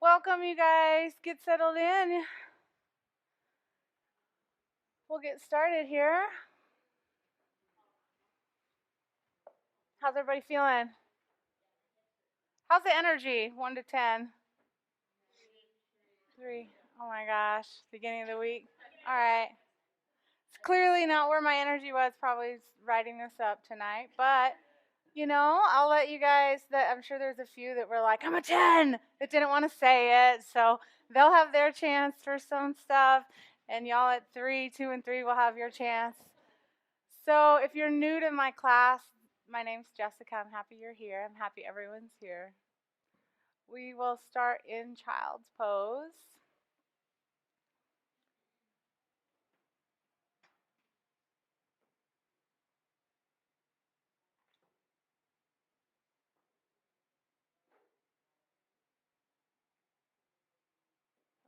Welcome, you guys. Get settled in. We'll get started here. How's everybody feeling? How's the energy? 1 to 10. 3. Oh my gosh. Beginning of the week. All right. It's clearly not where my energy was probably writing this up tonight, but I'll let you guys I'm sure there's a few that were like, I'm a 10 that didn't want to say it. So they'll have their chance for some stuff. And y'all at 3, 2, and 3 will have your chance. So if you're new to my class, my name's Jessica. I'm happy you're here. I'm happy everyone's here. We will start in child's pose.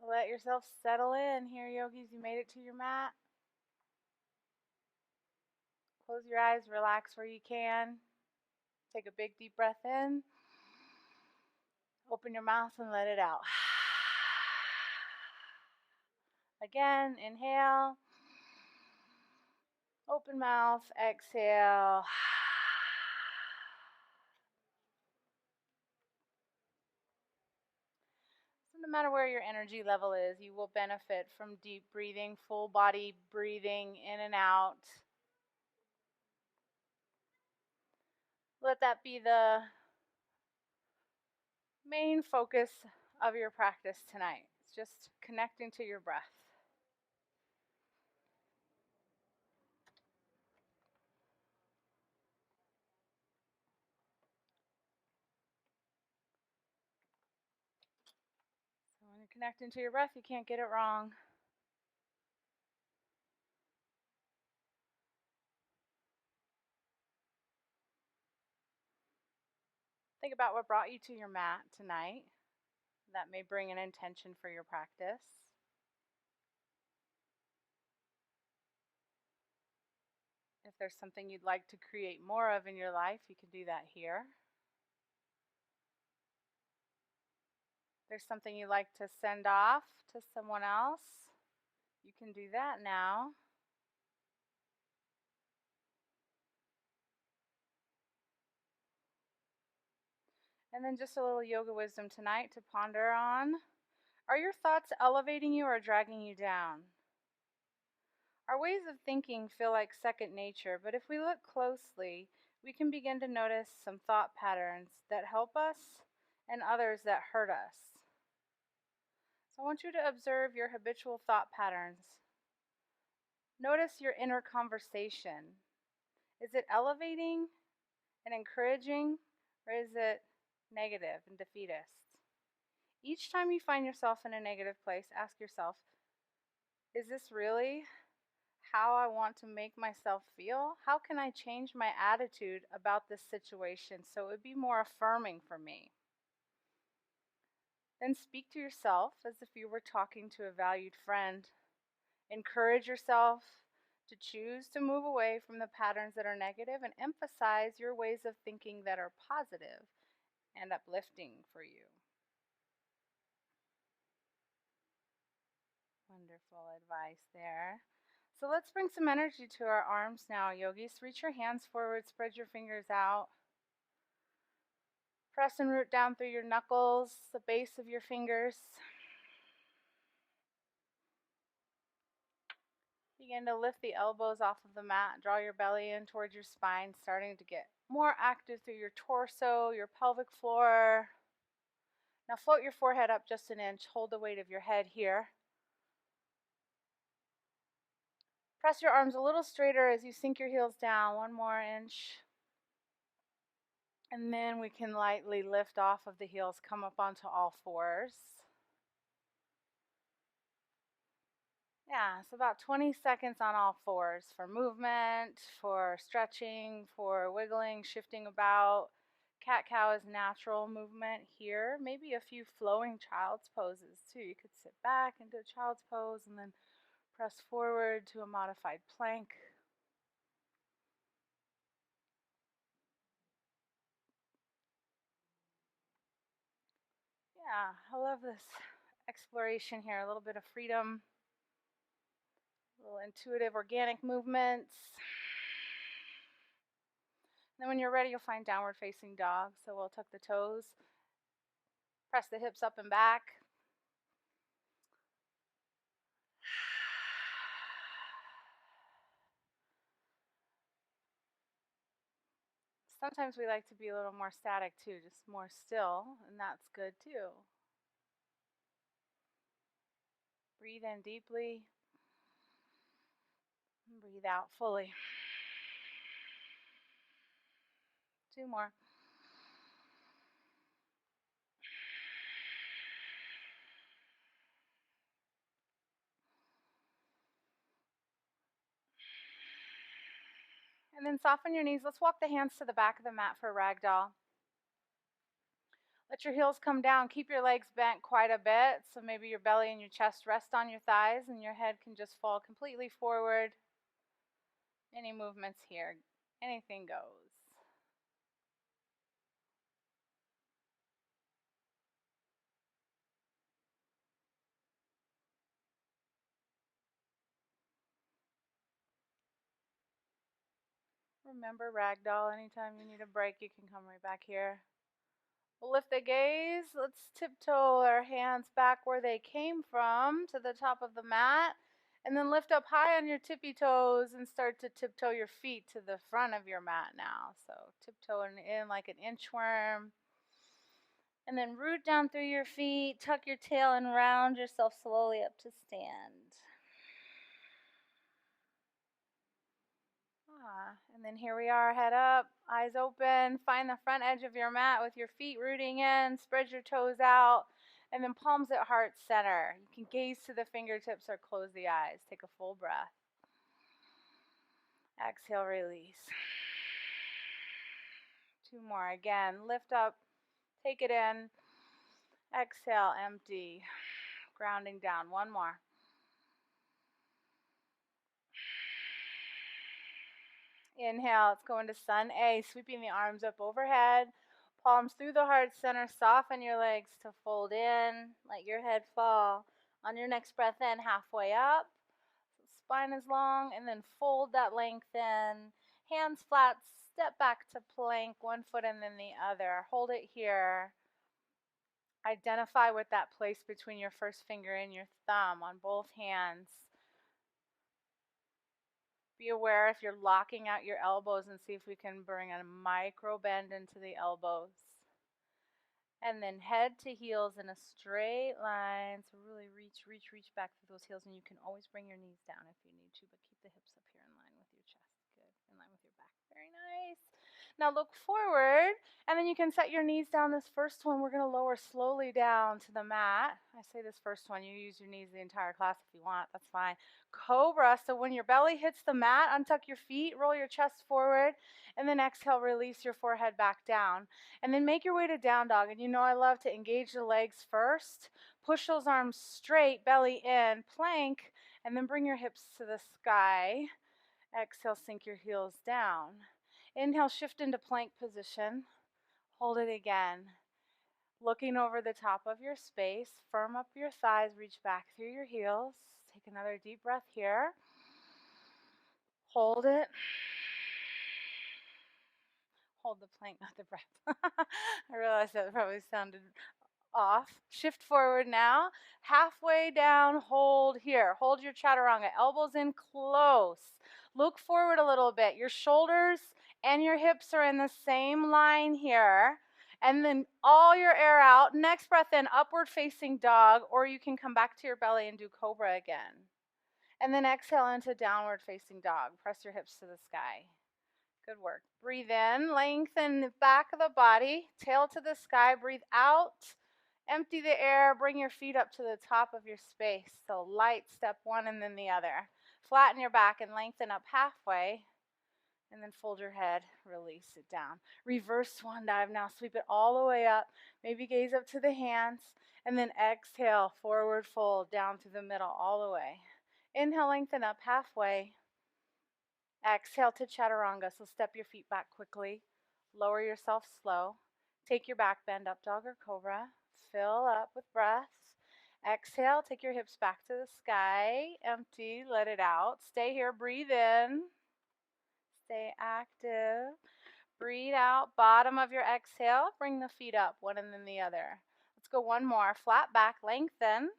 Let yourself settle in here, yogis. You made it to your mat. Close your eyes, relax where you can. Take a big deep breath in. Open your mouth and let it out. Again, inhale. Open mouth, exhale. So no matter where your energy level is, you will benefit from deep breathing, full body breathing in and out. Let that be the main focus of your practice tonight. It's just connecting to your breath. So when you're connecting to your breath, you can't get it wrong. Think about what brought you to your mat tonight. That may bring an intention for your practice. If there's something you'd like to create more of in your life, you can do that here. If there's something you'd like to send off to someone else, you can do that now. And then just a little yoga wisdom tonight to ponder on. Are your thoughts elevating you or dragging you down? Our ways of thinking feel like second nature, but if we look closely, we can begin to notice some thought patterns that help us and others that hurt us. So I want you to observe your habitual thought patterns. Notice your inner conversation. Is it elevating and encouraging, or is it negative and defeatist? Each time you find yourself in a negative place, ask yourself, is this really how I want to make myself feel? How can I change my attitude about this situation so it would be more affirming for me? Then speak to yourself as if you were talking to a valued friend. Encourage yourself to choose to move away from the patterns that are negative and emphasize your ways of thinking that are positive and uplifting for you. Wonderful advice there. So let's bring some energy to our arms now, yogis. Reach your hands forward, spread your fingers out. Press and root down through your knuckles, the base of your fingers. Begin to lift the elbows off of the mat. Draw your belly in towards your spine, starting to get more active through your torso, your pelvic floor. Now float your forehead up just an inch. Hold the weight of your head here. Press your arms a little straighter as you sink your heels down. 1 more inch. And then we can lightly lift off of the heels, come up onto all fours. Yeah, so about 20 seconds on all fours for movement, for stretching, for wiggling, shifting about. Cat-cow is natural movement here. Maybe a few flowing child's poses too. You could sit back into a child's pose and then press forward to a modified plank. Yeah, I love this exploration here. A little bit of freedom, little intuitive, organic movements. Then when you're ready, you'll find downward facing dog. So we'll tuck the toes, press the hips up and back. Sometimes we like to be a little more static too, just more still, and that's good too. Breathe in deeply, and breathe out fully. 2 more. And then soften your knees. Let's walk the hands to the back of the mat for ragdoll. Let your heels come down. Keep your legs bent quite a bit. So maybe your belly and your chest rest on your thighs and your head can just fall completely forward. Any movements here, anything goes. Remember ragdoll. Anytime you need a break, you can come right back here. We'll lift the gaze. Let's tiptoe our hands back where they came from to the top of the mat. And then lift up high on your tippy toes and start to tiptoe your feet to the front of your mat now. So tiptoeing in like an inchworm. And then root down through your feet, tuck your tail and round yourself slowly up to stand. And then here we are, head up, eyes open. Find the front edge of your mat with your feet rooting in. Spread your toes out. And then palms at heart center. You can gaze to the fingertips or close the eyes. Take a full breath. Exhale, release. 2 more. Again, lift up, take it in. Exhale, empty. Grounding down. 1 more. Inhale, let's go into sun A, sweeping the arms up overhead, palms through the heart center, soften your legs to fold in, let your head fall. On your next breath in, halfway up, spine is long, and then fold that length in, hands flat, step back to plank, 1 foot and then the other. Hold it here. Identify with that place between your first finger and your thumb on both hands. Be aware if you're locking out your elbows and see if we can bring a micro bend into the elbows. And then head to heels in a straight line. So really reach back through those heels. And you can always bring your knees down if you need to, but keep the hips up here in line with your chest. Good. In line with your back. Very nice. Now look forward, and then you can set your knees down. This first one, we're going to lower slowly down to the mat. I say this first one, you use your knees the entire class if you want. That's fine. Cobra, so when your belly hits the mat, untuck your feet, roll your chest forward, and then exhale, release your forehead back down. And then make your way to down dog. And you know I love to engage the legs first. Push those arms straight, belly in, plank, and then bring your hips to the sky. Exhale, sink your heels down. Inhale, shift into plank position. Hold it again. Looking over the top of your space, firm up your thighs, reach back through your heels. Take another deep breath here. Hold it. Hold the plank, not the breath. I realized that probably sounded off. Shift forward now. Halfway down, hold here. Hold your chaturanga. Elbows in close. Look forward a little bit. Your shoulders and your hips are in the same line here. And then all your air out. Next breath in, upward facing dog, or you can come back to your belly and do cobra again. And then exhale into downward facing dog. Press your hips to the sky. Good work. Breathe in, lengthen the back of the body, tail to the sky. Breathe out, empty the air, bring your feet up to the top of your space. So light step one and then the other. Flatten your back and lengthen up halfway. And then fold your head, release it down. Reverse swan dive now. Sweep it all the way up. Maybe gaze up to the hands. And then exhale, forward fold down through the middle all the way. Inhale, lengthen up halfway. Exhale to chaturanga. So step your feet back quickly. Lower yourself slow. Take your back bend, up dog or cobra. Fill up with breaths. Exhale, take your hips back to the sky. Empty, let it out. Stay here, breathe in. Stay active. Breathe out, bottom of your exhale. Bring the feet up, one and then the other. Let's go one more. Flat back, lengthen.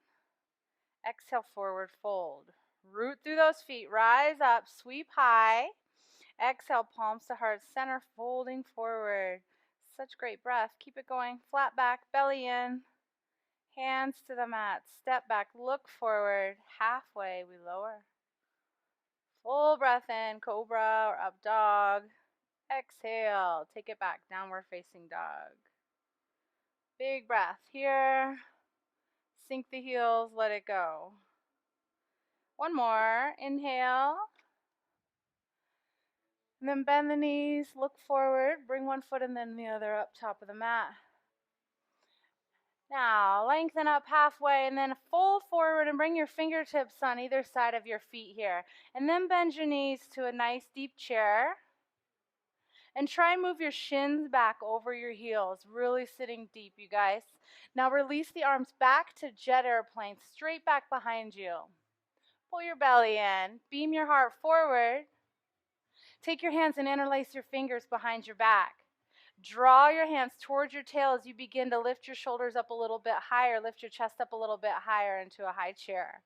Exhale, forward fold. Root through those feet, rise up, sweep high. Exhale, palms to heart center, folding forward. Such great breath. Keep it going. Flat back, belly in. Hands to the mat. Step back, look forward. Halfway, we lower. Full breath in, cobra or up dog. Exhale, take it back, downward facing dog. Big breath here. Sink the heels, let it go. One more. Inhale. And then bend the knees, look forward, bring one foot and then the other up top of the mat. Now, lengthen up halfway and then fold forward and bring your fingertips on either side of your feet here. And then bend your knees to a nice deep chair. And try and move your shins back over your heels, really sitting deep, you guys. Now release the arms back to jet airplane, straight back behind you. Pull your belly in, beam your heart forward. Take your hands and interlace your fingers behind your back. Draw your hands towards your tail as you begin to lift your shoulders up a little bit higher, lift your chest up a little bit higher into a high chair.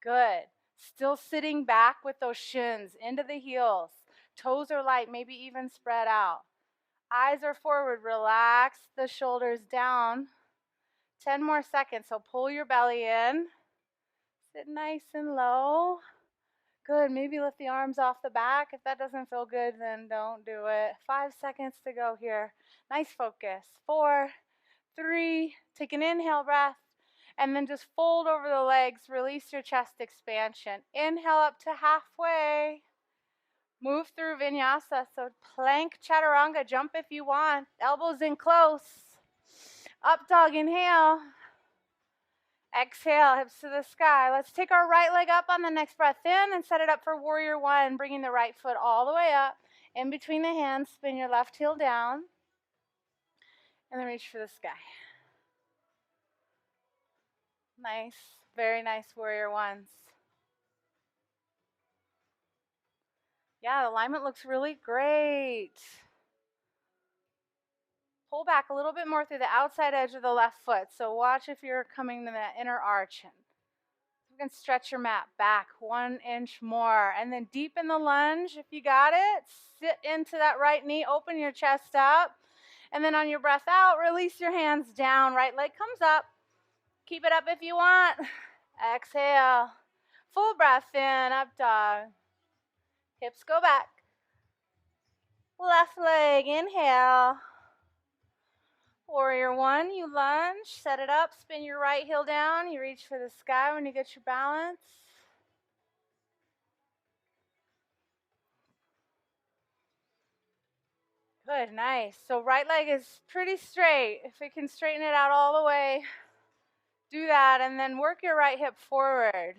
Good. Still sitting back with those shins into the heels. Toes are light, maybe even spread out. Eyes are forward, relax the shoulders down. 10 more seconds, so pull your belly in. Sit nice and low. Good, maybe lift the arms off the back. If that doesn't feel good, then don't do it. 5 seconds to go here. Nice focus. 4, 3, take an inhale breath, and then just fold over the legs, release your chest expansion. Inhale up to halfway. Move through vinyasa, so plank chaturanga, jump if you want. Elbows in close. Up dog, inhale. Exhale, hips to the sky. Let's take our right leg up on the next breath in and set it up for warrior one, bringing the right foot all the way up. In between the hands, spin your left heel down. And then reach for the sky. Nice, very nice warrior ones. Yeah, the alignment looks really great. Pull back a little bit more through the outside edge of the left foot. So watch if you're coming to that inner arch. You can stretch your mat back 1 inch more. And then deepen the lunge if you got it. Sit into that right knee, open your chest up. And then on your breath out, release your hands down. Right leg comes up. Keep it up if you want. Exhale. Full breath in, up dog. Hips go back. Left leg, inhale. Warrior one, you lunge, set it up, spin your right heel down. You reach for the sky when you get your balance. Good, nice. So right leg is pretty straight. If it can straighten it out all the way, do that, and then work your right hip forward.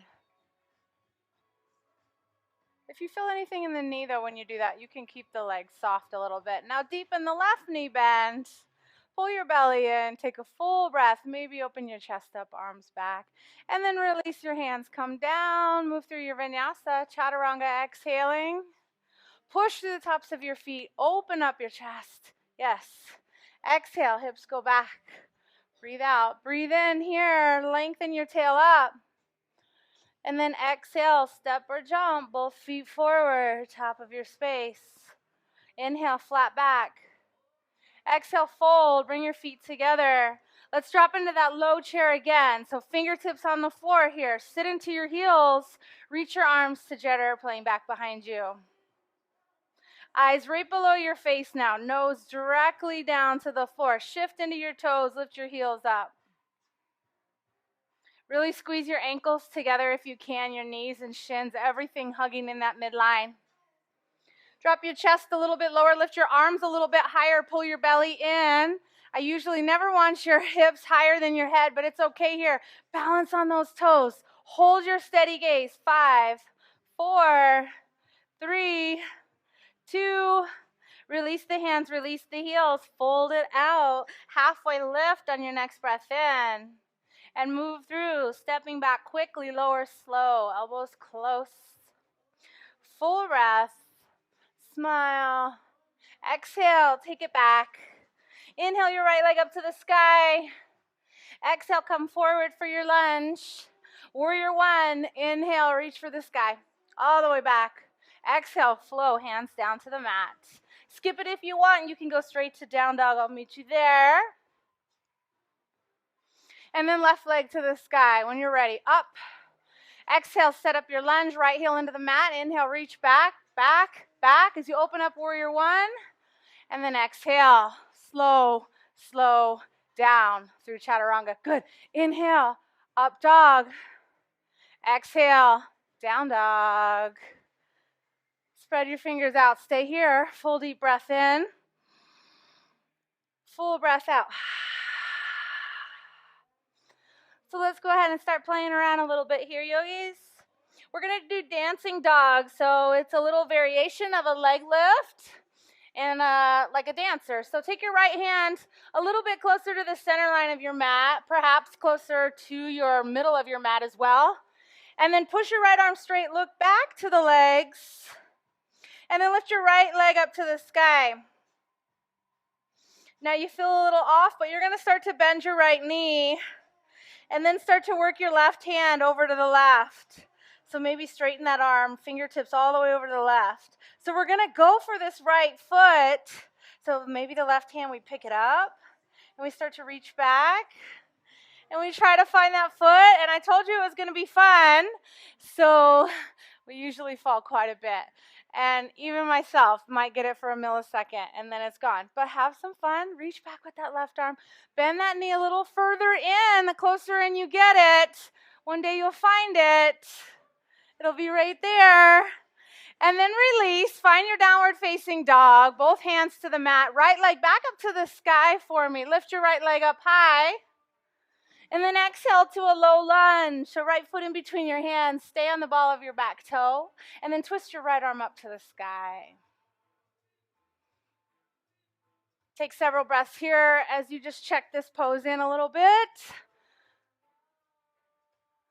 If you feel anything in the knee, though, when you do that, you can keep the leg soft a little bit. Now deepen the left knee bend. Pull your belly in, take a full breath, maybe open your chest up, arms back, and then release your hands. Come down, move through your vinyasa, chaturanga, exhaling. Push through the tops of your feet, open up your chest. Yes. Exhale, hips go back. Breathe out. Breathe in here, lengthen your tail up. And then exhale, step or jump, both feet forward, top of your space. Inhale, flat back. Exhale, fold, bring your feet together. Let's drop into that low chair again. So fingertips on the floor here. Sit into your heels. Reach your arms to jet airplane back behind you. Eyes right below your face now. Nose directly down to the floor. Shift into your toes. Lift your heels up. Really squeeze your ankles together if you can. Your knees and shins, everything hugging in that midline. Drop your chest a little bit lower, lift your arms a little bit higher, pull your belly in. I usually never want your hips higher than your head, but it's okay here. Balance on those toes. Hold your steady gaze. 5, 4, 3, 2, Release the hands, release the heels, fold it out. Halfway lift on your next breath in. And move through, stepping back quickly, lower slow, elbows close. Full breath, smile. Exhale, take it back. Inhale your right leg up to the sky. Exhale, come forward for your lunge. Warrior one, inhale, reach for the sky. All the way back. Exhale, flow, hands down to the mat. Skip it if you want. You can go straight to down dog. I'll meet you there. And then left leg to the sky. When you're ready, up. Exhale, set up your lunge, right heel into the mat. Inhale, reach back, back, back as you open up warrior one. And then exhale, slow, slow down through chaturanga. Good. Inhale, up dog. Exhale, down dog. Spread your fingers out. Stay here. Full deep breath in. Full breath out. So let's go ahead and start playing around a little bit here, yogis. We're going to do dancing dog. So it's a little variation of a leg lift and like a dancer. So take your right hand a little bit closer to the center line of your mat, perhaps closer to your middle of your mat as well. And then push your right arm straight, look back to the legs, and then lift your right leg up to the sky. Now you feel a little off, but you're going to start to bend your right knee, and then start to work your left hand over to the left. So maybe straighten that arm, fingertips all the way over to the left. So we're going to go for this right foot. So maybe the left hand, we pick it up, and we start to reach back. And we try to find that foot, and I told you it was going to be fun, so we usually fall quite a bit. And even myself might get it for a millisecond, and then it's gone. But have some fun. Reach back with that left arm. Bend that knee a little further in. The closer in you get it, one day you'll find it. It'll be right there. And then release. Find your downward facing dog. Both hands to the mat. Right leg back up to the sky for me. Lift your right leg up high. And then exhale to a low lunge. So right foot in between your hands. Stay on the ball of your back toe. And then twist your right arm up to the sky. Take several breaths here as you just check this pose in a little bit.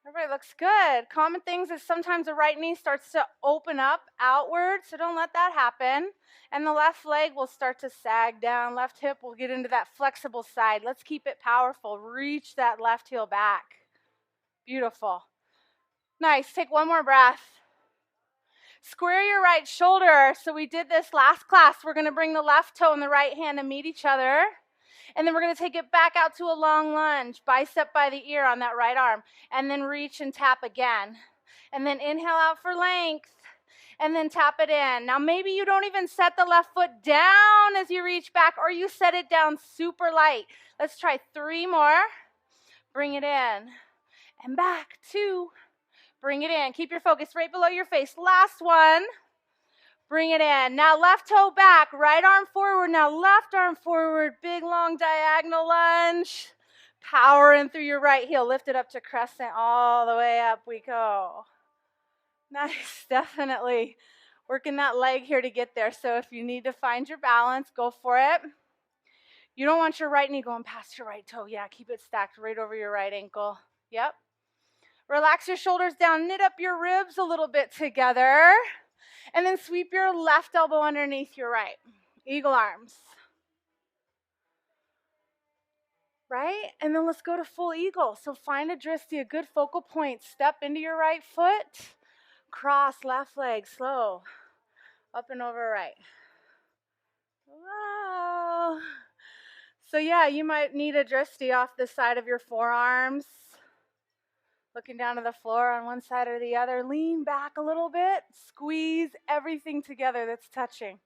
Everybody looks good. Common things is sometimes the right knee starts to open up outward, so don't let that happen. And the left leg will start to sag down. Left hip will get into that flexible side. Let's keep it powerful. Reach that left heel back. Beautiful. Nice. Take one more breath. Square your right shoulder. So we did this last class. We're going to bring the left toe and the right hand to meet each other. And then we're going to take it back out to a long lunge, bicep by the ear on that right arm. And then reach and tap again. And then inhale out for length. And then tap it in. Now maybe you don't even set the left foot down as you reach back, or you set it down super light. Let's try 3 more. Bring it in. And back. 2. Bring it in. Keep your focus right below your face. Last one. Bring it in. Now left toe back, right arm forward. Now left arm forward. Big long diagonal lunge. Power in through your right heel. Lift it up to crescent. All the way up we go. Nice. Definitely working that leg here to get there. So if you need to find your balance, go for it. You don't want your right knee going past your right toe. Yeah, keep it stacked right over your right ankle. Yep. Relax your shoulders down. Knit up your ribs a little bit together. And then sweep your left elbow underneath your right. Eagle arms. Right? And then let's go to full eagle. So find a drishti, a good focal point. Step into your right foot. Cross left leg, slow. Up and over right. Wow. So yeah, you might need a drishti off the side of your forearms. Looking down to the floor on one side or the other. Lean back a little bit. Squeeze everything together that's touching.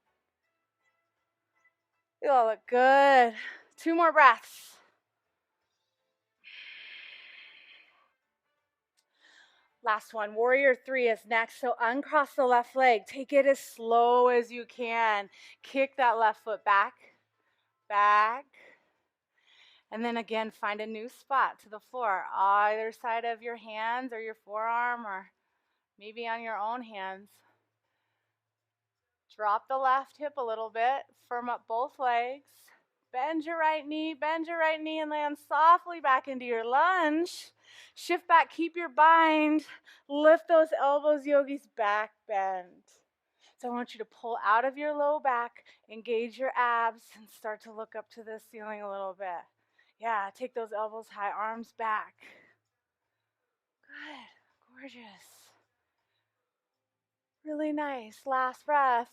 You all look good. 2 more breaths. Last one. Warrior 3 is next. So uncross the left leg. Take it as slow as you can. Kick that left foot back. Back. And then again, find a new spot to the floor. Either side of your hands or your forearm, or maybe on your own hands. Drop the left hip a little bit. Firm up both legs. Bend your right knee, and land softly back into your lunge. Shift back, keep your bind. Lift those elbows, yogis, back bend. So I want you to pull out of your low back, engage your abs, and start to look up to the ceiling a little bit. Yeah, take those elbows high, arms back. Good, gorgeous. Really nice. Last breath.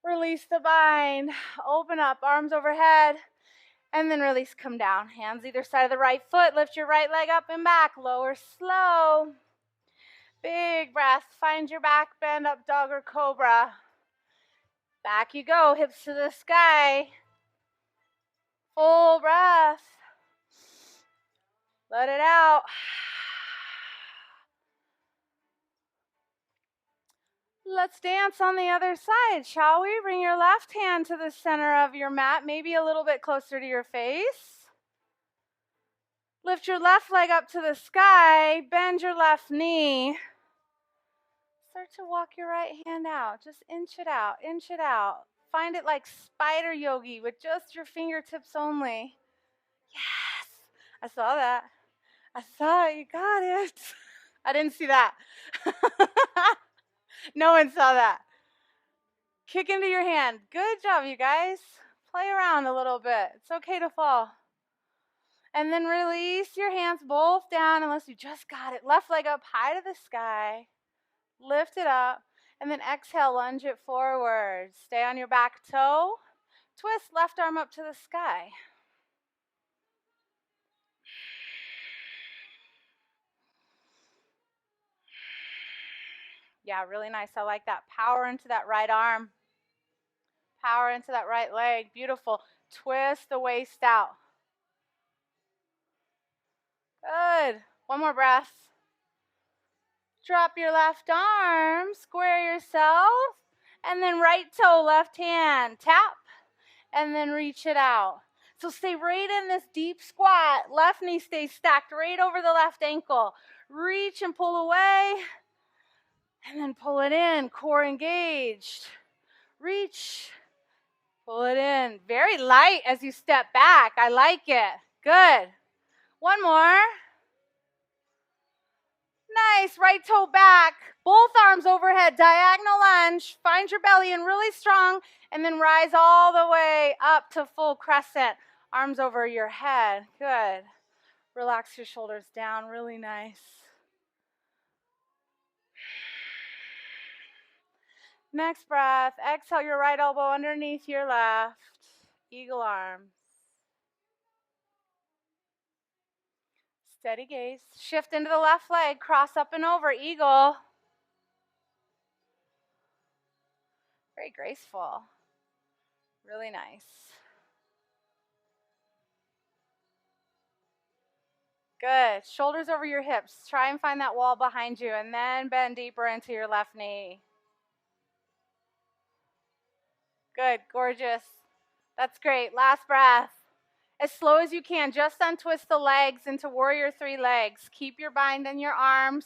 Release the bind. Open up, arms overhead. And then release, come down. Hands either side of the right foot. Lift your right leg up and back. Lower slow. Big breath. Find your back bend, up dog or cobra. Back you go, hips to the sky. Full breath. Let it out. Let's dance on the other side, shall we? Bring your left hand to the center of your mat, maybe a little bit closer to your face. Lift your left leg up to the sky. Bend your left knee. Start to walk your right hand out. Just inch it out, inch it out. Find it like spider yogi with just your fingertips only. Yes, I saw that. I saw it. You got it. I didn't see that. No one saw that. Kick into your hand. Good job, you guys. Play around a little bit. It's okay to fall. And then release your hands both down unless you just got it. Left leg up high to the sky. Lift it up. And then exhale, lunge it forward. Stay on your back toe. Twist left arm up to the sky. Yeah, really nice. I like that. Power into that right arm. Power into that right leg. Beautiful. Twist the waist out. Good. One more breath. Drop your left arm. Square yourself. And then right toe, left hand. Tap. And then reach it out. So stay right in this deep squat. Left knee stays stacked right over the left ankle. Reach and pull away. And then pull it in. Core engaged. Reach. Pull it in. Very light as you step back. I like it. Good. One more. Nice. Right toe back. Both arms overhead. Diagonal lunge. Find your belly in really strong. And then rise all the way up to full crescent. Arms over your head. Good. Relax your shoulders down. Really nice. Next breath. Exhale your right elbow underneath your left. Eagle arms. Steady gaze. Shift into the left leg. Cross up and over. Eagle. Very graceful. Really nice. Good. Shoulders over your hips. Try and find that wall behind you, and then bend deeper into your left knee. Good. Gorgeous. That's great. Last breath. As slow as you can, just untwist the legs into warrior three legs. Keep your bind in your arms.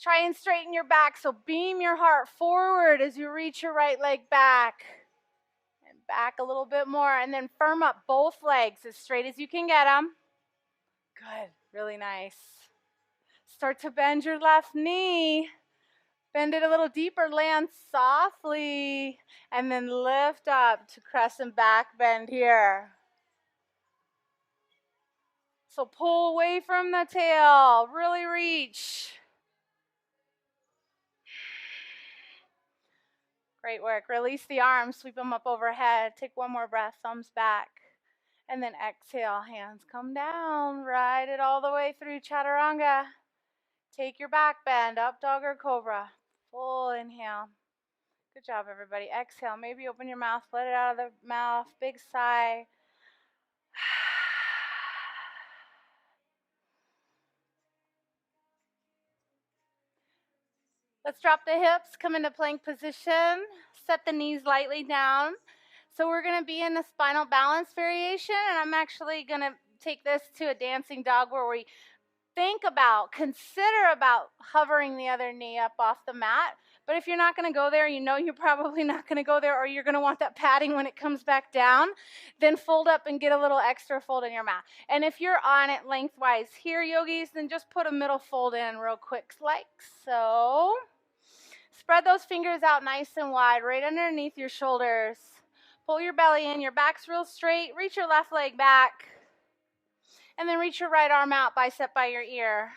Try and straighten your back, so beam your heart forward as you reach your right leg back. And back a little bit more, and then firm up both legs as straight as you can get them. Good, really nice. Start to bend your left knee. Bend it a little deeper, land softly, and then lift up to crescent back bend here. So pull away from the tail, really reach. Great work. Release the arms, sweep them up overhead. Take one more breath, thumbs back. And then exhale, hands come down. Ride it all the way through chaturanga. Take your back bend, up dog or cobra. Full inhale. Good job, everybody. Exhale, maybe open your mouth, let it out of the mouth. Big sigh. Let's drop the hips, come into plank position. Set the knees lightly down. So we're going to be in a spinal balance variation, and I'm actually going to take this to a dancing dog where we consider about hovering the other knee up off the mat, But if you're not going to go there, you know you're probably not going to go there, or you're going to want that padding when it comes back down, then fold up and get a little extra fold in your mat. And if you're on it lengthwise here, yogis, then just put a middle fold in real quick, like so. Spread those fingers out nice and wide, right underneath your shoulders. Pull your belly in, your back's real straight. Reach your left leg back. And then reach your right arm out, bicep by your ear.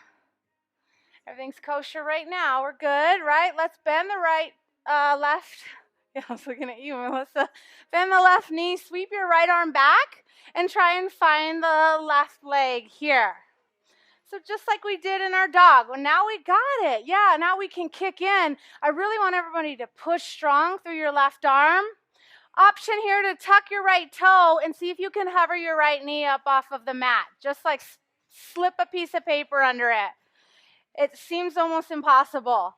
Everything's kosher right now. We're good, right? Let's bend the right, left. Yeah, I was looking at you, Melissa. Bend the left knee, sweep your right arm back, and try and find the left leg here. So just like we did in our dog. Well, now we got it. Yeah, now we can kick in. I really want everybody to push strong through your left arm. Option here to tuck your right toe and see if you can hover your right knee up off of the mat. Just like slip a piece of paper under it. It seems almost impossible.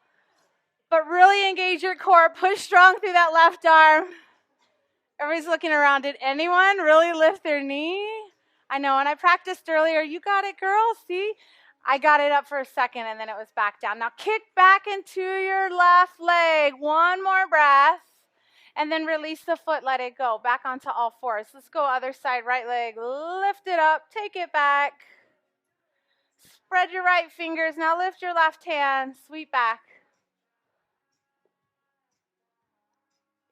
But really engage your core. Push strong through that left arm. Everybody's looking around. Did anyone really lift their knee? I know, and I practiced earlier. You got it, girl. See? I got it up for a second, and then it was back down. Now kick back into your left leg. One more breath. And then release the foot. Let it go. Back onto all fours. Let's go other side. Right leg. Lift it up. Take it back. Spread your right fingers. Now lift your left hand. Sweep back.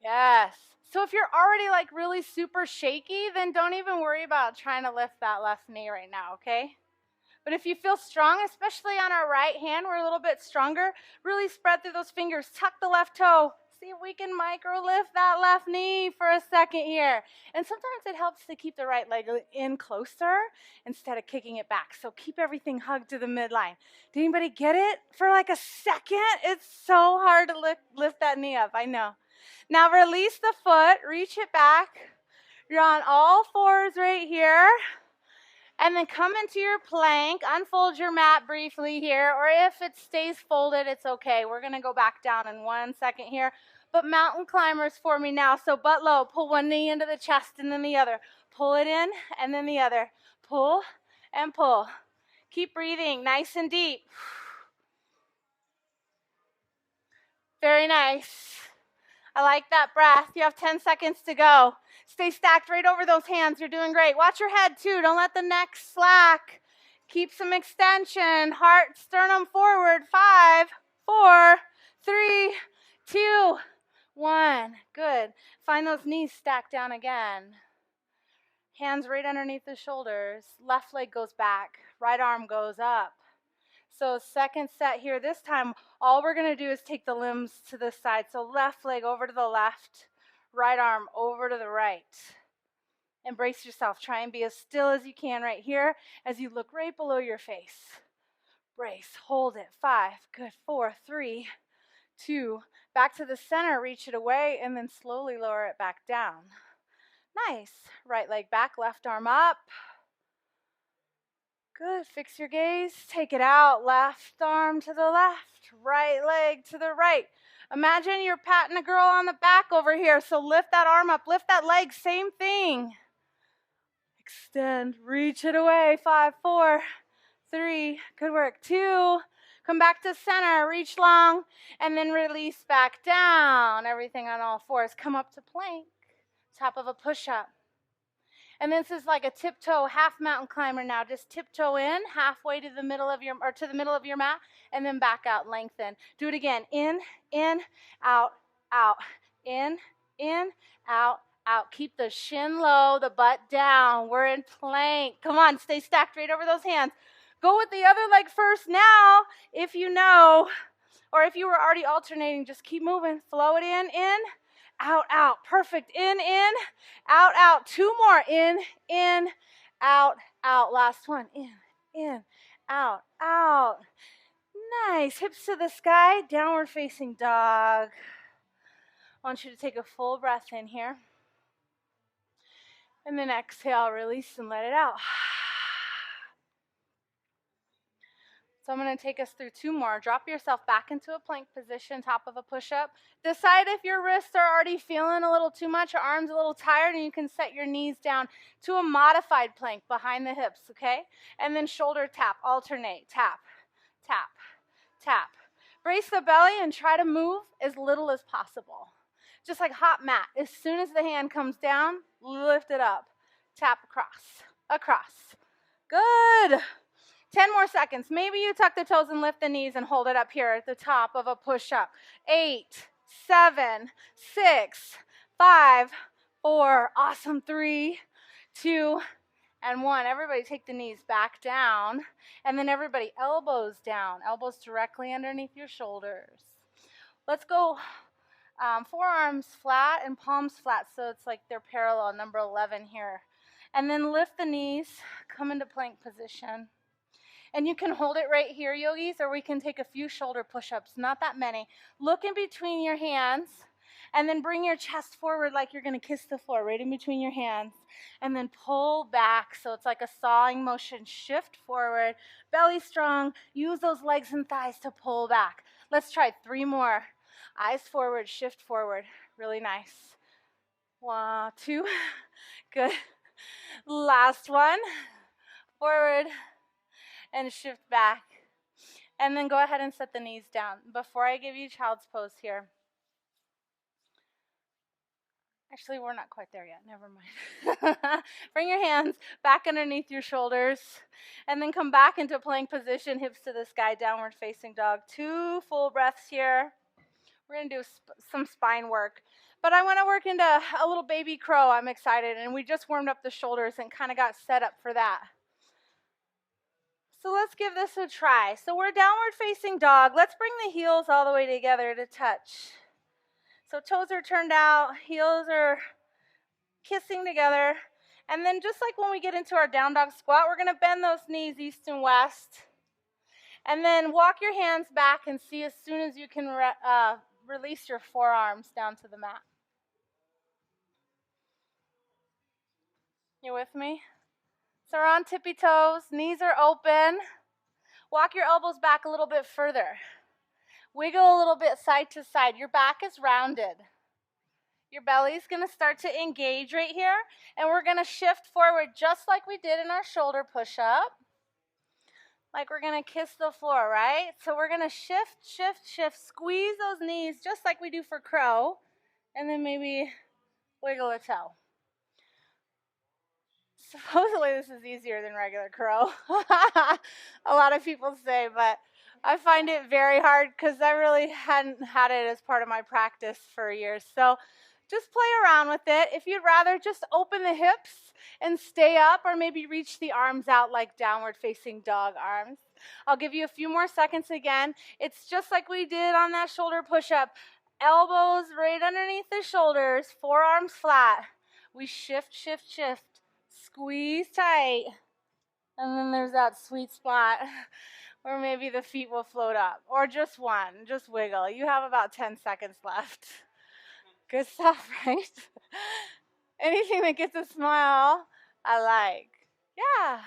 Yes. So if you're already like really super shaky, then don't even worry about trying to lift that left knee right now, okay? But if you feel strong, especially on our right hand, we're a little bit stronger, really spread through those fingers. Tuck the left toe. See if we can micro lift that left knee for a second here. And sometimes it helps to keep the right leg in closer instead of kicking it back. So keep everything hugged to the midline. Did anybody get it for like a second? It's so hard to lift that knee up, I know. Now release the foot, reach it back. You're on all fours right here. And then come into your plank, unfold your mat briefly here, or if it stays folded, it's okay. We're going to go back down in 1 second here. But mountain climbers for me now. So butt low, pull one knee into the chest and then the other. Pull it in and then the other. Pull and pull. Keep breathing nice and deep. Very nice. I like that breath. You have 10 seconds to go. Stay stacked right over those hands. You're doing great. Watch your head too. Don't let the neck slack. Keep some extension. Heart, sternum forward. 5, 4, 3, 2, 1. Good. Find those knees stacked down again. Hands right underneath the shoulders. Left leg goes back. Right arm goes up. So second set here. This time, all we're going to do is take the limbs to the side. So left leg over to the left, right arm over to the right. Embrace yourself. Try and be as still as you can right here as you look right below your face. Brace. Hold it. 5. Good. 4, 3, 2. Back to the center. Reach it away and then slowly lower it back down. Nice. Right leg back, left arm up. Good. Fix your gaze. Take it out. Left arm to the left. Right leg to the right. Imagine you're patting a girl on the back over here. So lift that arm up. Lift that leg. Same thing. Extend. Reach it away. 5, 4, 3. Good work. 2. Come back to center. Reach long. And then release back down. Everything on all fours. Come up to plank. Top of a push-up. And this is like a tiptoe half mountain climber now. Just tiptoe in halfway to the middle of your mat and then back out, lengthen. Do it again. In, out, out. In, out, out. Keep the shin low, the butt down. We're in plank. Come on, stay stacked right over those hands. Go with the other leg first now if you know, or if you were already alternating, just keep moving. Flow it in, out, out. Perfect. In, out, out. 2 more. In, out, out. Last one. In, out, out. Nice. Hips to the sky. Downward facing dog. I want you to take a full breath in here. And then exhale, release and let it out. So I'm going to take us through 2 more. Drop yourself back into a plank position, top of a push-up. Decide if your wrists are already feeling a little too much, your arms a little tired, and you can set your knees down to a modified plank behind the hips, okay? And then shoulder tap, alternate, tap, tap, tap. Brace the belly and try to move as little as possible. Just like hot mat. As soon as the hand comes down, lift it up. Tap across, across. Good. 10 more seconds. Maybe you tuck the toes and lift the knees and hold it up here at the top of a push-up. 8, 7, 6, 5, 4. Awesome. 3, 2, and 1. Everybody take the knees back down. And then everybody elbows down. Elbows directly underneath your shoulders. Let's go forearms flat and palms flat. So it's like they're parallel, number 11 here. And then lift the knees. Come into plank position. And you can hold it right here, yogis, or we can take a few shoulder push-ups, not that many. Look in between your hands, and then bring your chest forward like you're going to kiss the floor, right in between your hands. And then pull back, so it's like a sawing motion. Shift forward, belly strong. Use those legs and thighs to pull back. Let's try 3 more. Eyes forward, shift forward. Really nice. 1, 2. Good. Last one. Forward. And shift back. And then go ahead and set the knees down. Before I give you child's pose here. Actually, we're not quite there yet. Never mind. Bring your hands back underneath your shoulders. And then come back into plank position, hips to the sky, downward facing dog. 2 full breaths here. We're going to do some spine work. But I want to work into a little baby crow. I'm excited. And we just warmed up the shoulders and kind of got set up for that. So let's give this a try. So we're downward facing dog. Let's bring the heels all the way together to touch. So toes are turned out, heels are kissing together. And then just like when we get into our down dog squat, we're going to bend those knees east and west. And then walk your hands back and see as soon as you can release your forearms down to the mat. You with me? So we're on tippy toes, knees are open. Walk your elbows back a little bit further. Wiggle a little bit side to side. Your back is rounded. Your belly is going to start to engage right here. And we're going to shift forward just like we did in our shoulder push-up. Like we're going to kiss the floor, right? So we're going to shift, shift, shift. Squeeze those knees just like we do for crow. And then maybe wiggle a toe. Supposedly this is easier than regular crow. A lot of people say, but I find it very hard because I really hadn't had it as part of my practice for years. So just play around with it. If you'd rather, just open the hips and stay up, or maybe reach the arms out like downward facing dog arms. I'll give you a few more seconds again. It's just like we did on that shoulder push-up. Elbows right underneath the shoulders, forearms flat. We shift, shift, shift. Squeeze tight. And then there's that sweet spot where maybe the feet will float up. Or just one. Just wiggle. You have about 10 seconds left. Good stuff, right? Anything that gets a smile, I like. Yeah.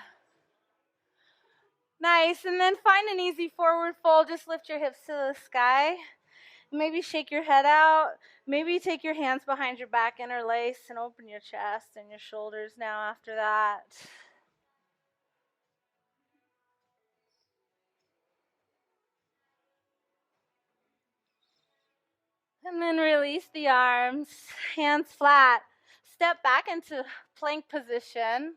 Nice. And then find an easy forward fold. Just lift your hips to the sky. Maybe shake your head out. Maybe take your hands behind your back, interlace, and open your chest and your shoulders now after that. And then release the arms, hands flat. Step back into plank position.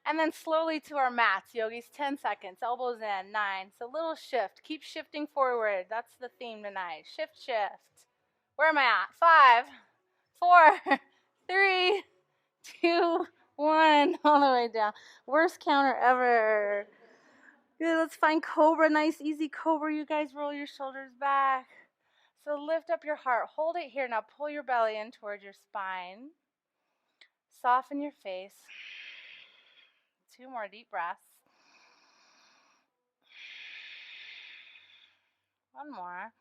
And then slowly to our mats, yogis, 10 seconds, elbows in, 9. So little shift, keep shifting forward. That's the theme tonight, shift, shift. Where am I at? 5, 4, 3, 2, 1, all the way down. Worst counter ever. Good, let's find cobra, nice easy cobra. You guys roll your shoulders back. So lift up your heart, hold it here. Now pull your belly in towards your spine. Soften your face. 2 more deep breaths. 1 more.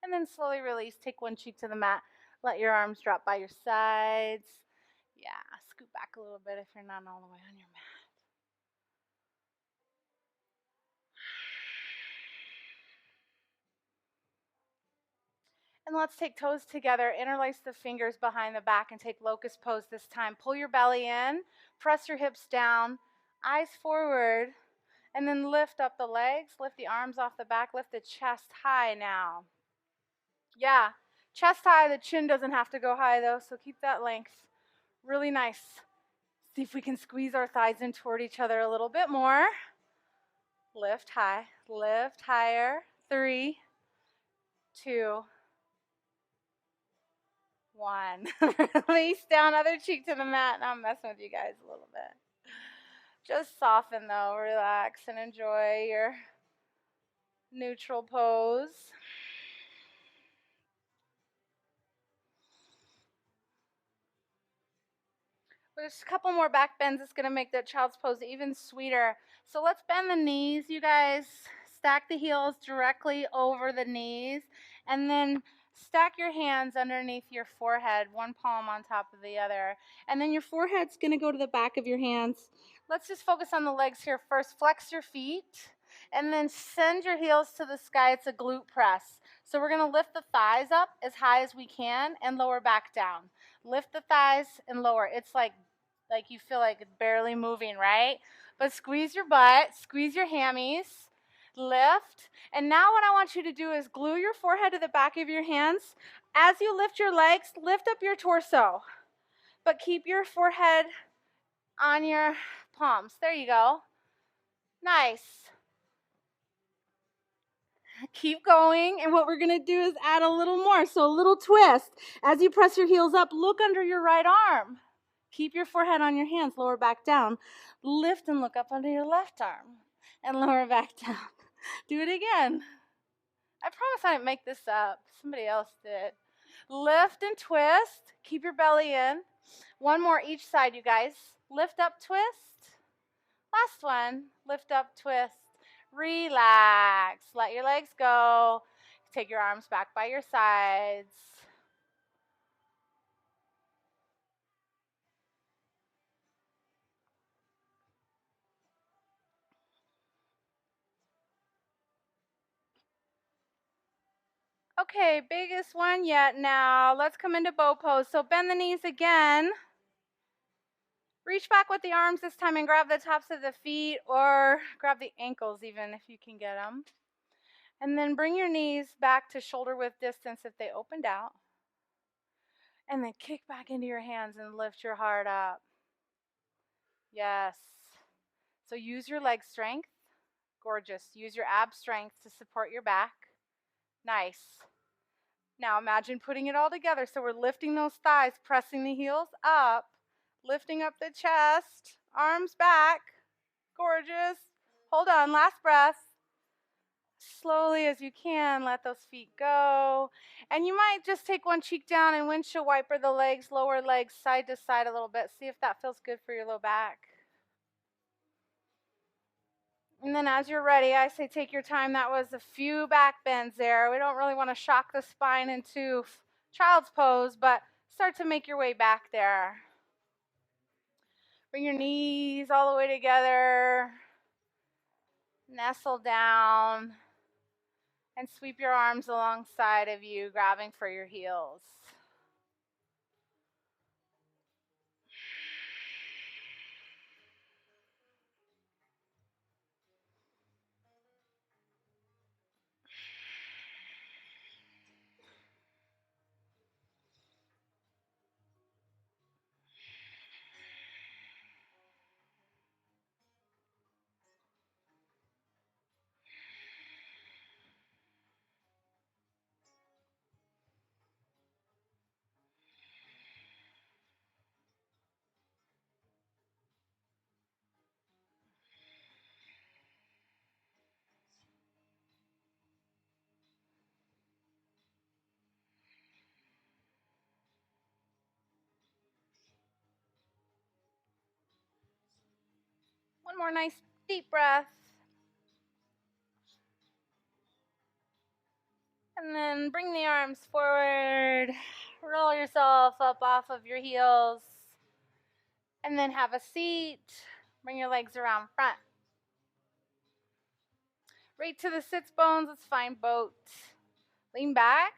And then slowly release. Take one cheek to the mat. Let your arms drop by your sides. Yeah, scoot back a little bit if you're not all the way on your mat. And let's take toes together. Interlace the fingers behind the back and take locust pose this time. Pull your belly in. Press your hips down. Eyes forward, and then lift up the legs, lift the arms off the back, lift the chest high now. Yeah, chest high, the chin doesn't have to go high though, so keep that length. Really nice. See if we can squeeze our thighs in toward each other a little bit more. Lift high, lift higher. 3, 2, 1. Release down, other cheek to the mat. Now I'm messing with you guys a little bit. Just soften though, relax and enjoy your neutral pose. There's a couple more back bends. It's going to make that child's pose even sweeter. So let's bend the knees, you guys. Stack the heels directly over the knees. And then stack your hands underneath your forehead, one palm on top of the other. And then your forehead's going to go to the back of your hands. Let's just focus on the legs here first. Flex your feet. And then send your heels to the sky. It's a glute press. So we're going to lift the thighs up as high as we can and lower back down. Lift the thighs and lower. It's like you feel like it's barely moving, right? But squeeze your butt, squeeze your hammies, lift. And now what I want you to do is glue your forehead to the back of your hands. As you lift your legs, lift up your torso, but keep your forehead on your palms. There you go. Nice. Keep going, and what we're going to do is add a little more, so a little twist. As you press your heels up, look under your right arm. Keep your forehead on your hands, lower back down. Lift and look up under your left arm, and lower back down. Do it again. I promise I didn't make this up. Somebody else did. Lift and twist. Keep your belly in. One more each side, you guys. Lift up, twist. Last one. Lift up, twist. Relax. Let your legs go. Take your arms back by your sides. Okay, biggest one yet now. Let's come into bow pose. So bend the knees again. Reach back with the arms this time and grab the tops of the feet, or grab the ankles even if you can get them. And then bring your knees back to shoulder width distance if they opened out. And then kick back into your hands and lift your heart up. Yes. So use your leg strength. Gorgeous. Use your ab strength to support your back. Nice. Now imagine putting it all together. So we're lifting those thighs, pressing the heels up, lifting up the chest, arms back. Gorgeous. Hold on, last breath. Slowly as you can, let those feet go. And you might just take one cheek down and windshield wiper the legs, lower legs side to side a little bit. See if that feels good for your low back. And then as you're ready, I say take your time. That was a few back bends there. We don't really want to shock the spine into child's pose, but start to make your way back there. Bring your knees all the way together. Nestle down. And sweep your arms alongside of you, grabbing for your heels. One more nice deep breath. And then bring the arms forward. Roll yourself up off of your heels. And then have a seat. Bring your legs around front. Right to the sits bones. Let's find boat. Lean back.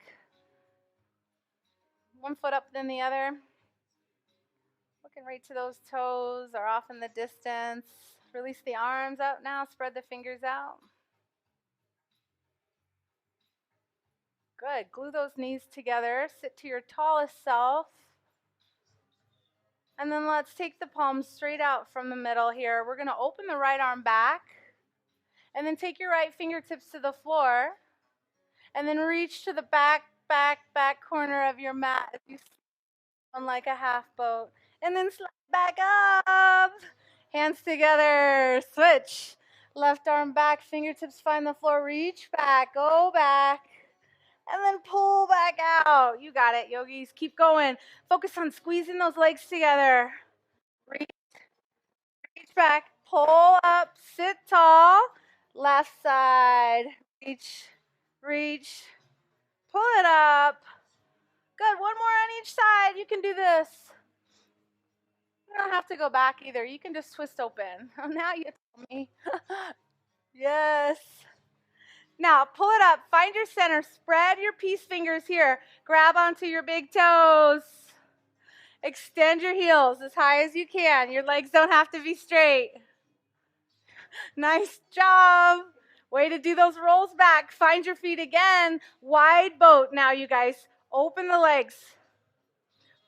One foot up, then the other. Looking right to those toes. They're off in the distance. Release the arms out now. Spread the fingers out. Good. Glue those knees together. Sit to your tallest self. And then let's take the palms straight out from the middle here. We're going to open the right arm back. And then take your right fingertips to the floor. And then reach to the back corner of your mat as you on like a half boat. And then slide back up. Hands together. Switch. Left arm back. Fingertips find the floor. Reach back. Go back. And then pull back out. You got it, yogis. Keep going. Focus on squeezing those legs together. Reach back. Pull up. Sit tall. Left side. Reach. Pull it up. Good. One more on each side. You can do this. You don't have to go back either. You can just twist open. Oh, now you tell me. Yes. Now, pull it up. Find your center. Spread your peace fingers here. Grab onto your big toes. Extend your heels as high as you can. Your legs don't have to be straight. Nice job. Way to do those rolls back. Find your feet again. Wide boat now, you guys. Open the legs.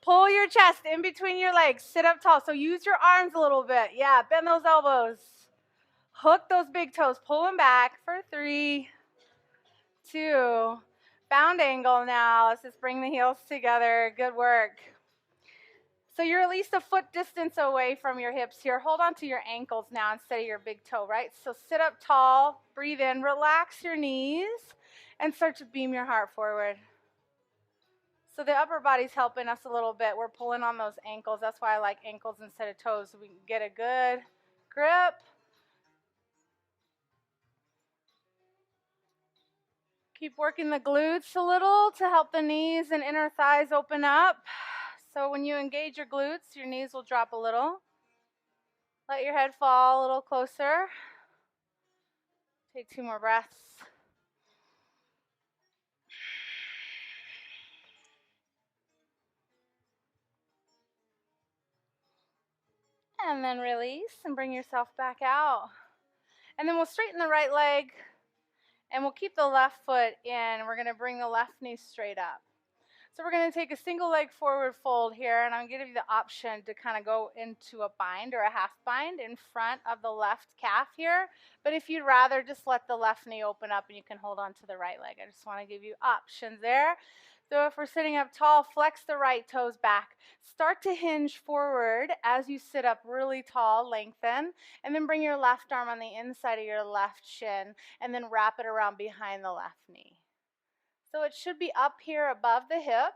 Pull your chest in between your legs. Sit up tall. So use your arms a little bit. Yeah, bend those elbows. Hook those big toes. Pull them back for 3, 2. Bound angle now. Let's just bring the heels together. Good work. So you're at least a foot distance away from your hips here. Hold on to your ankles now instead of your big toe, right? So sit up tall. Breathe in. Relax your knees. And start to beam your heart forward. So the upper body's helping us a little bit. We're pulling on those ankles. That's why I like ankles instead of toes, so we can get a good grip. Keep working the glutes a little to help the knees and inner thighs open up. So when you engage your glutes, your knees will drop a little. Let your head fall a little closer. Take 2 more breaths. And then release and bring yourself back out. And then we'll straighten the right leg and we'll keep the left foot in. We're going to bring the left knee straight up. So we're going to take a single leg forward fold here, and I'm going to give you the option to kind of go into a bind or a half bind in front of the left calf here. But if you'd rather, just let the left knee open up and you can hold on to the right leg. I just want to give you options there. So if we're sitting up tall, flex the right toes back. Start to hinge forward as you sit up really tall, lengthen, and then bring your left arm on the inside of your left shin, and then wrap it around behind the left knee. So it should be up here above the hip,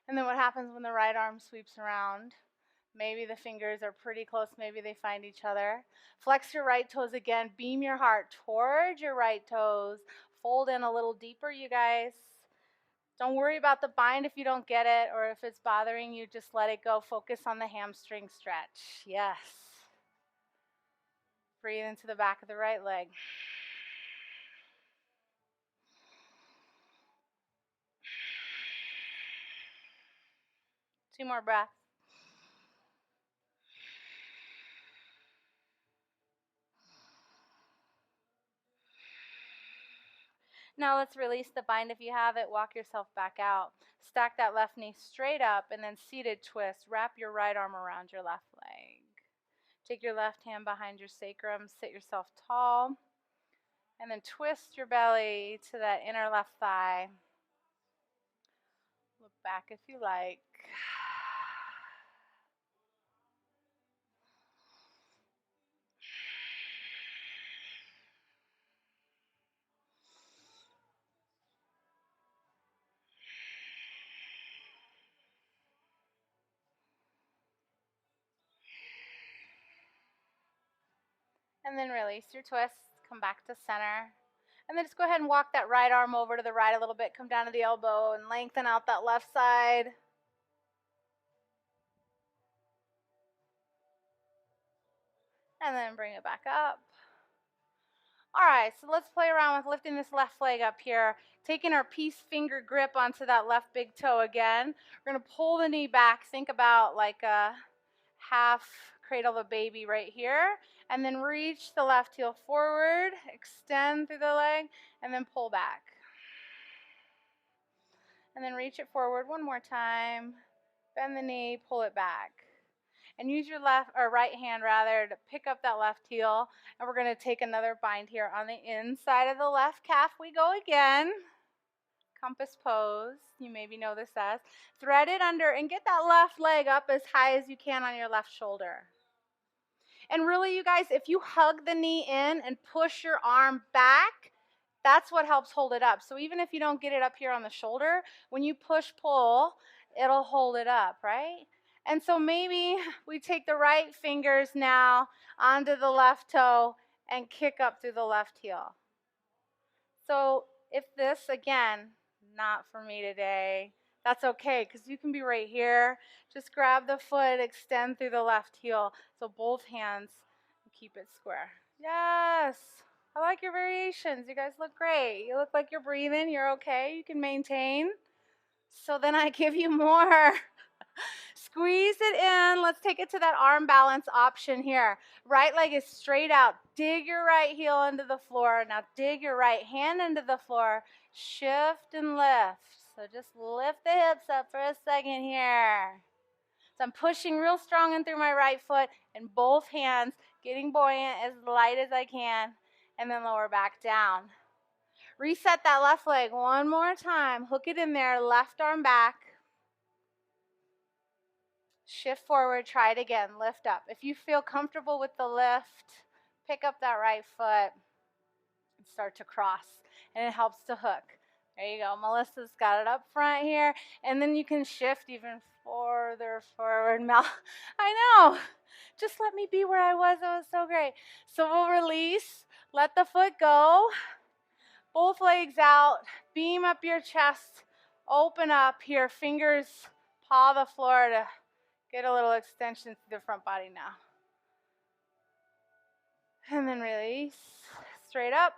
and then what happens when the right arm sweeps around? Maybe the fingers are pretty close, maybe they find each other. Flex your right toes again, beam your heart towards your right toes. Fold in a little deeper, you guys. Don't worry about the bind if you don't get it, or if it's bothering you, just let it go. Focus on the hamstring stretch. Yes. Breathe into the back of the right leg. Two more breaths. Now let's release the bind if you have it. Walk yourself back out. Stack that left knee straight up and then seated twist. Wrap your right arm around your left leg. Take your left hand behind your sacrum. Sit yourself tall. And then twist your belly to that inner left thigh. Look back if you like. And then release your twist. Come back to center. And then just go ahead and walk that right arm over to the right a little bit. Come down to the elbow and lengthen out that left side. And then bring it back up. All right, so let's play around with lifting this left leg up here. Taking our peace finger grip onto that left big toe again. We're going to pull the knee back. Think about like a half cradle the baby right here, and then reach the left heel forward, extend through the leg, and then pull back. And then reach it forward one more time, bend the knee, pull it back. And use your left or right hand rather to pick up that left heel, and we're going to take another bind here on the inside of the left calf. We go again. Compass pose, you maybe know this as. Thread it under and get that left leg up as high as you can on your left shoulder. And really, you guys, if you hug the knee in and push your arm back, that's what helps hold it up. So even if you don't get it up here on the shoulder, when you push pull, it'll hold it up, right? And so maybe we take the right fingers now onto the left toe and kick up through the left heel. So if this, again, not for me today, that's okay, because you can be right here. Just grab the foot, extend through the left heel. So both hands, keep it square. Yes, I like your variations. You guys look great. You look like you're breathing. You're okay. You can maintain. So then I give you more. Squeeze it in. Let's take it to that arm balance option here. Right leg is straight out. Dig your right heel into the floor. Now dig your right hand into the floor. Shift and lift. So just lift the hips up for a second here. So I'm pushing real strong in through my right foot and both hands, getting buoyant as light as I can, and then lower back down. Reset that left leg one more time. Hook it in there, left arm back. Shift forward, try it again, lift up. If you feel comfortable with the lift, pick up that right foot and start to cross, and it helps to hook. There you go. Melissa's got it up front here, and then you can shift even farther forward. Mel, I know. Just let me be where I was. That was so great. So we'll release, let the foot go, both legs out, beam up your chest, open up here, fingers paw the floor to get a little extension through the front body now. And then release, straight up.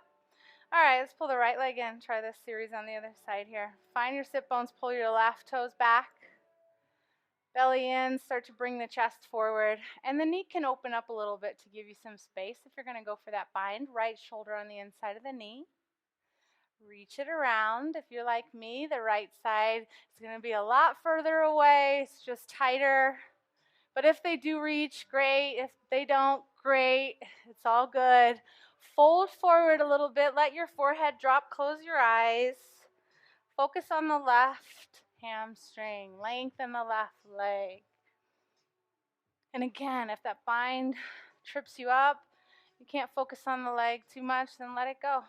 All right, let's pull the right leg in. Try this series on the other side here. Find your sit bones, pull your left toes back. Belly in, start to bring the chest forward. And the knee can open up a little bit to give you some space if you're going to go for that bind. Right shoulder on the inside of the knee. Reach it around. If you're like me, the right side is going to be a lot further away. It's just tighter. But if they do reach, great. If they don't, great. It's all good. Fold forward a little bit. Let your forehead drop. Close your eyes. Focus on the left hamstring. Lengthen the left leg. And again, if that bind trips you up, you can't focus on the leg too much, then let it go.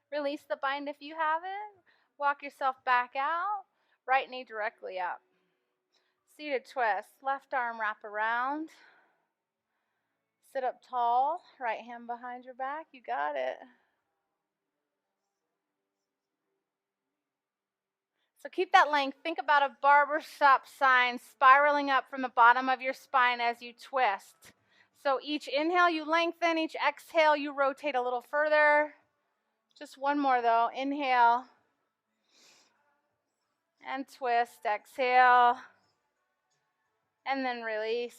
Release the bind if you have it. Walk yourself back out. Right knee directly up. Seated twist. Left arm wrap around. Sit up tall. Right hand behind your back. You got it. So keep that length. Think about a barbershop sign spiraling up from the bottom of your spine as you twist. So each inhale you lengthen. Each exhale you rotate a little further. Just one more though. Inhale. And twist. Exhale. And then release.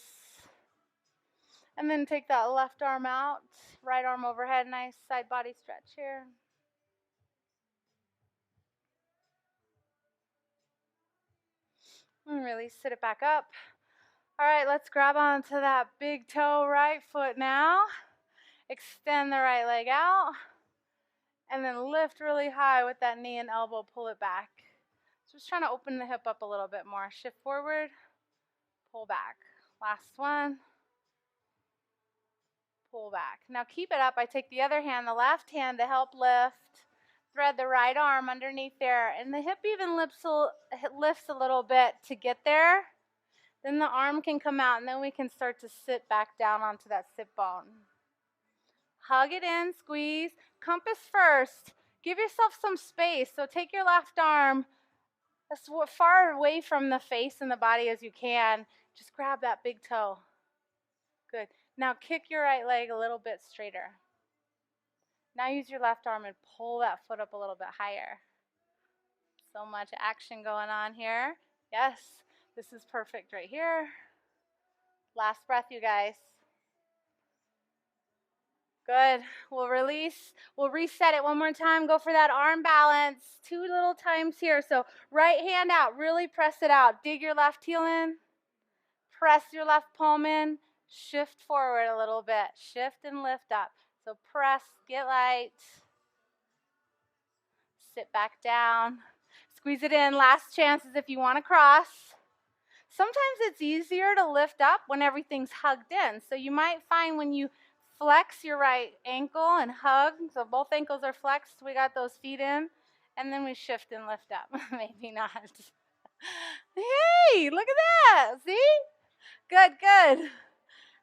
And then take that left arm out. Right arm overhead. Nice side body stretch here. And release. Sit it back up. All right, let's grab onto that big toe right foot now. Extend the right leg out. And then lift really high with that knee and elbow. Pull it back. Just trying to open the hip up a little bit more. Shift forward. Pull back. Last one. Pull back. Now keep it up. I take the other hand, the left hand, to help lift. Thread the right arm underneath there. And the hip even lifts a little bit to get there. Then the arm can come out, and then we can start to sit back down onto that sit bone. Hug it in, squeeze. Compass first. Give yourself some space. So take your left arm as far away from the face and the body as you can. Just grab that big toe. Good. Now kick your right leg a little bit straighter. Now use your left arm and pull that foot up a little bit higher. So much action going on here. Yes, this is perfect right here. Last breath, you guys. Good. We'll release. We'll reset it one more time. Go for that arm balance. 2 little times here. So right hand out. Really press it out. Dig your left heel in. Press your left palm in. Shift forward a little bit. Shift and lift up. So press, get light. Sit back down. Squeeze it in. Last chances if you want to cross. Sometimes it's easier to lift up when everything's hugged in. So you might find when you flex your right ankle and hug, so both ankles are flexed, we got those feet in, and then we shift and lift up. Maybe not. Hey, look at that. See? Good, good.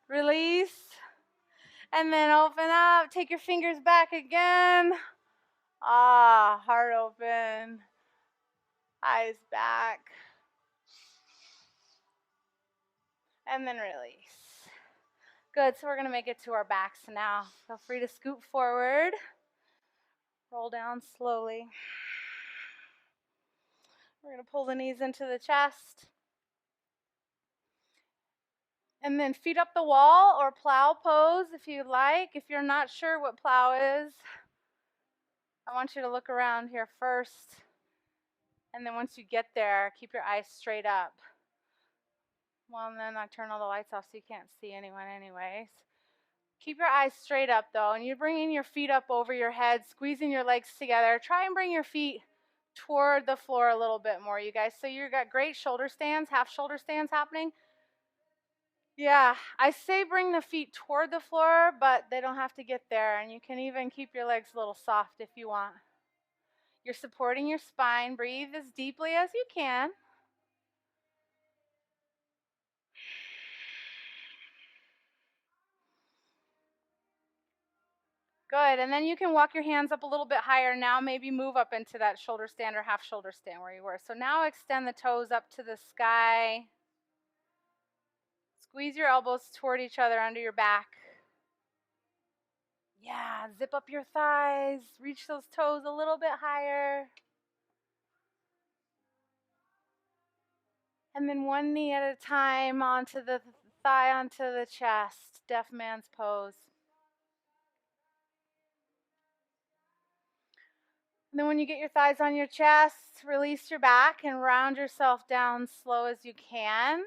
Release. And then open up. Take your fingers back again. Ah, heart open. Eyes back. And then release. Good, so we're going to make it to our backs now. Feel free to scoot forward. Roll down slowly. We're going to pull the knees into the chest. And then feet up the wall or plow pose if you like. If you're not sure what plow is, I want you to look around here first. And then once you get there, keep your eyes straight up. Well, and then I turn all the lights off so you can't see anyone anyways. Keep your eyes straight up though, and you're bringing your feet up over your head, squeezing your legs together. Try and bring your feet toward the floor a little bit more, you guys. So you've got great shoulder stands, half shoulder stands happening. Yeah, I say bring the feet toward the floor, but they don't have to get there, and you can even keep your legs a little soft if you want. You're supporting your spine. Breathe as deeply as you can. Good, and then you can walk your hands up a little bit higher. Now maybe move up into that shoulder stand or half shoulder stand where you were. So now extend the toes up to the sky. Squeeze your elbows toward each other under your back. Yeah, zip up your thighs. Reach those toes a little bit higher. And then one knee at a time onto the thigh, onto the chest. Deaf man's pose. And then when you get your thighs on your chest, release your back and round yourself down slow as you can.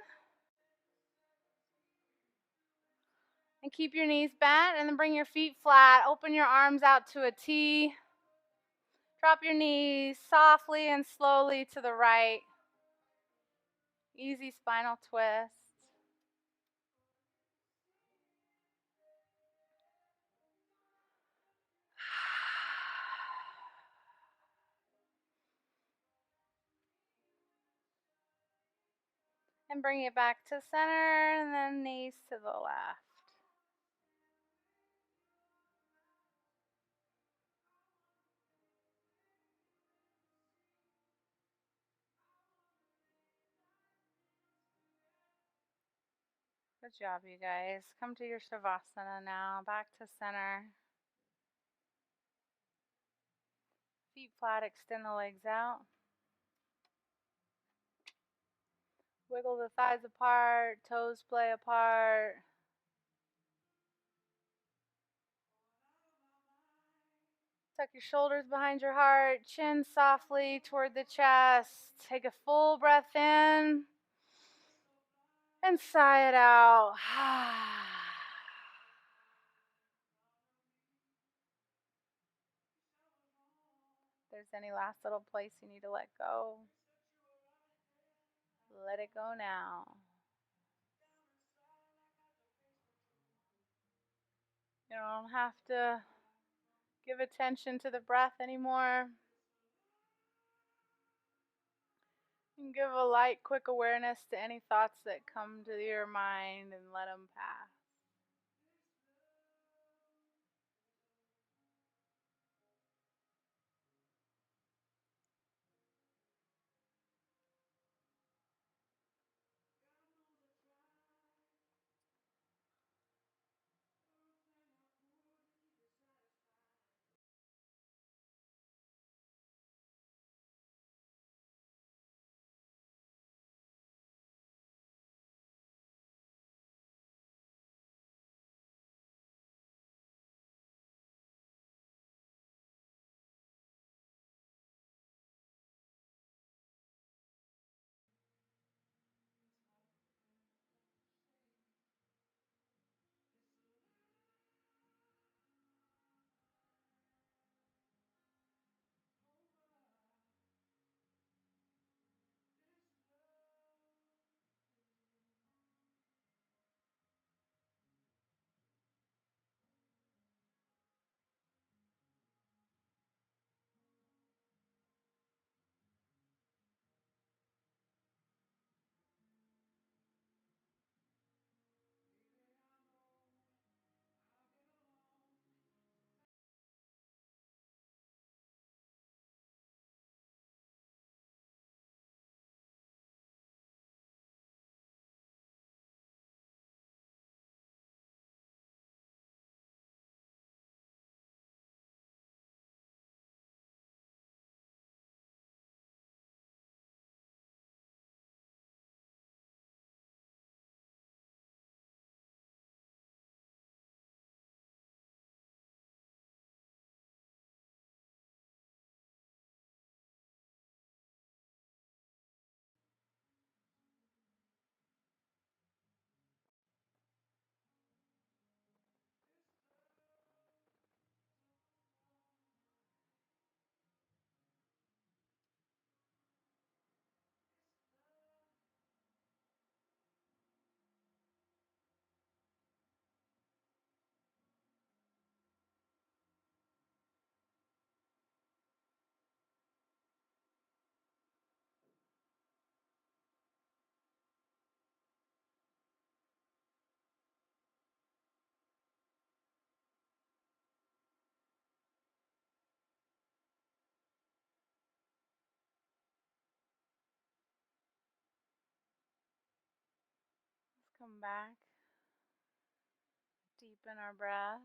And keep your knees bent and then bring your feet flat. Open your arms out to a T. Drop your knees softly and slowly to the right. Easy spinal twist. And bring it back to center and then knees to the left. Good job, you guys. Come to your Shavasana now. Back to center. Feet flat, extend the legs out. Wiggle the thighs apart, toes play apart. Tuck your shoulders behind your heart, chin softly toward the chest. Take a full breath in and sigh it out. If there's any last little place you need to let go, let it go now. You don't have to give attention to the breath anymore. You can give a light, quick awareness to any thoughts that come to your mind and let them pass. Come back. Deepen our breath.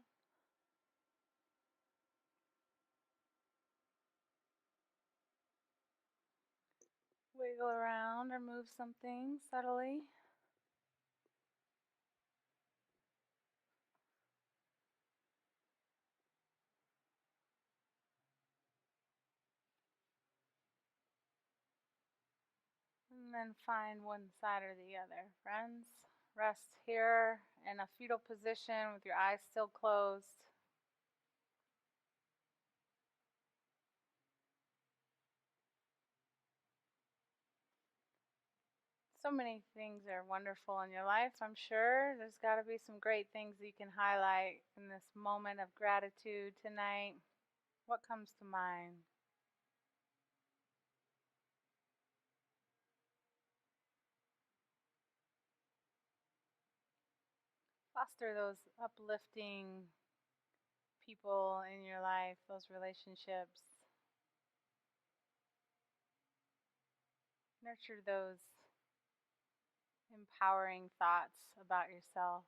Wiggle around or move something subtly. And then find one side or the other. Friends, rest here in a fetal position with your eyes still closed. So many things are wonderful in your life, I'm sure. There's got to be some great things that you can highlight in this moment of gratitude tonight. What comes to mind? Foster those uplifting people in your life, those relationships. Nurture those empowering thoughts about yourself.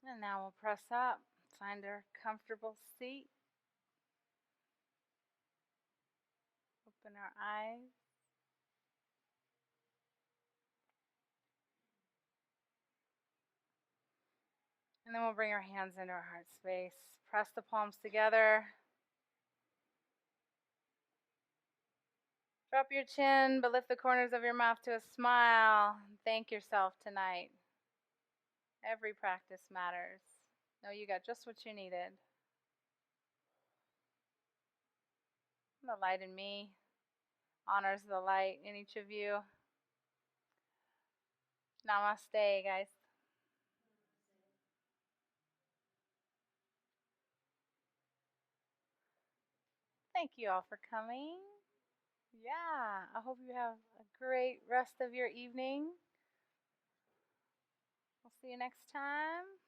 And now we'll press up, find a comfortable seat. Open our eyes. And then we'll bring our hands into our heart space. Press the palms together. Drop your chin, but lift the corners of your mouth to a smile. Thank yourself tonight. Every practice matters. Know you got just what you needed. The light in me honors the light in each of you. Namaste, guys. Thank you all for coming. Yeah, I hope you have a great rest of your evening. We'll see you next time.